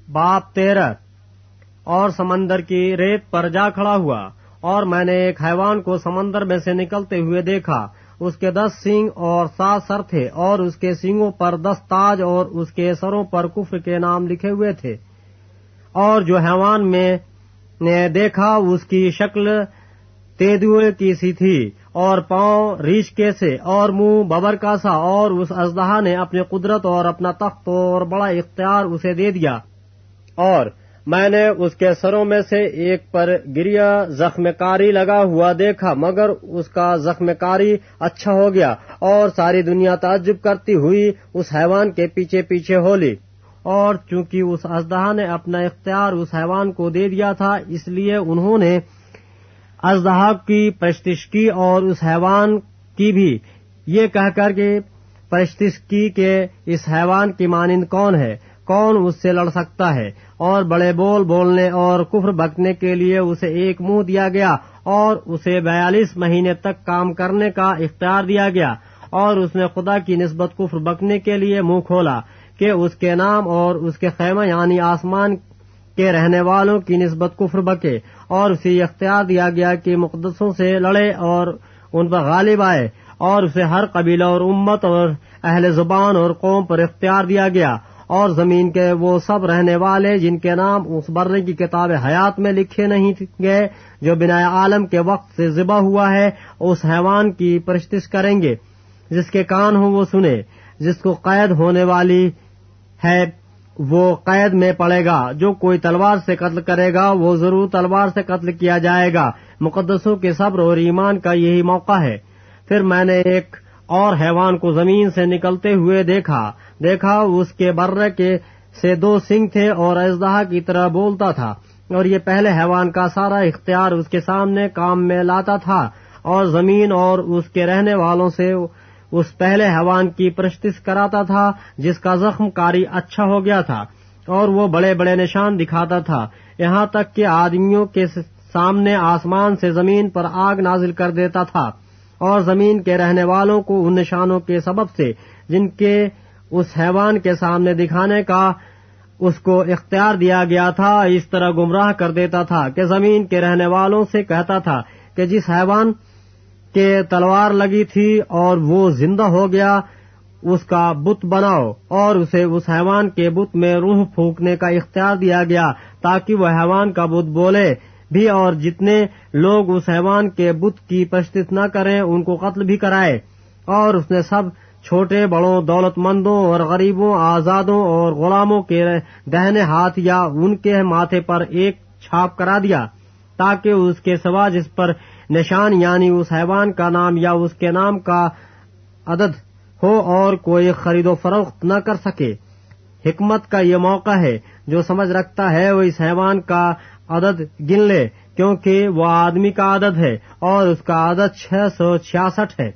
बाप 13। और समंदर की रेत पर जा खड़ा हुआ, और मैंने एक हैवान को समंदर में से निकलते हुए देखा। उसके 10 सींग और 7 सर थे, और उसके सींगों पर 10 ताज, और उसके सरों पर कुफ्र के नाम लिखे हुए थे। और जो हैवान में ने देखा उसकी शक्ल तेंदुए की सी थी, और पांव रीछ के से, और मुंह बबर का सा। और उस अजदहा ने अपनी कुदरत और अपना तख्त और बड़ा इख्तियार उसे दे दिया। और मैंने उसके सरों में से एक पर गिरिया जख्मकारी लगा हुआ देखा, मगर उसका जख्मकारी अच्छा हो गया, और सारी दुनिया ताज्जुब करती हुई उस हैवान के पीछे पीछे हो ली। और चूंकि उस अजदहा ने अपना इख्तियार उस हैवान को दे दिया था, इसलिए उन्होंने अजदहा की परस्तिश की और उस हैवान की भी, ये कहकर के परस्तिश की कि इस हैवान की मानिंद कौन है, कौन उससे लड़ सकता है। और बड़े बोल बोलने और कुफ्र बकने के लिए उसे एक मुंह दिया गया, और उसे 42 महीने तक काम करने का इख्तियार दिया गया। और उसने खुदा की निस्बत कुफ्र बकने के लिए मुंह खोला कि उसके नाम और उसके खैमा यानी आसमान के रहने वालों की निस्बत कुफ्र बके। और उसे इख्तियार दिया गया कि मुक़द्दसों से लड़े और उन पर गालिब आए। और उसे हर कबीला और उम्मत और अहले जुबान और कौम पर इख्तियार दिया गया। और जमीन के वो सब रहने वाले जिनके नाम उस बर्रे की किताब हयात में लिखे नहीं गए, जो बिना आलम के वक्त से ज़िबा हुआ है, उस हैवान की परस्तिश करेंगे। जिसके कान हो वो सुने। जिसको कैद होने वाली है वो कैद में पड़ेगा। जो कोई तलवार से कत्ल करेगा वो जरूर तलवार से कत्ल किया जाएगा। मुक़द्दसों के सब्र और ईमान का यही मौका है। फिर मैंने एक और हैवान को जमीन से निकलते हुए देखा उसके बर्रे के से 2 सींग थे, और अजदहा की तरह बोलता था। और ये पहले हैवान का सारा इख्तियार उसके सामने काम में लाता था, और जमीन और उसके रहने वालों से उस पहले हैवान की परस्तिश कराता था, जिसका जख्मकारी अच्छा हो गया था। और वो बड़े बड़े निशान दिखाता था, यहाँ तक कि आदमियों के सामने आसमान से जमीन पर आग नाजिल कर देता था। और जमीन के रहने वालों को उन निशानों के सबब से जिनके उस हैवान के सामने दिखाने का उसको इख्तियार दिया गया था, इस तरह गुमराह कर देता था कि जमीन के रहने वालों से कहता था कि जिस हैवान के तलवार लगी थी और वो जिंदा हो गया, उसका बुत बनाओ। और उसे उस हैवान के बुत में रूह फूंकने का इख्तियार दिया गया, ताकि वह हैवान का बुत बोले भी, और जितने लोग उस हैवान के बुत की परस्तिश न करें उनको कत्ल भी कराए। और उसने सब छोटे बड़ों, दौलतमंदों और गरीबों, आजादों और गुलामों के दाहिने हाथ या उनके माथे पर एक छाप करा दिया, ताकि उसके सिवा जिस पर निशान यानी उस हैवान का नाम या उसके नाम का अदद हो और कोई खरीदो फरोख्त न कर सके। हिकमत का ये मौका है। जो समझ रखता है वो इस हैवान का अदद गिन ले, क्योंकि वो आदमी का अदद है और उसका अदद 666 है।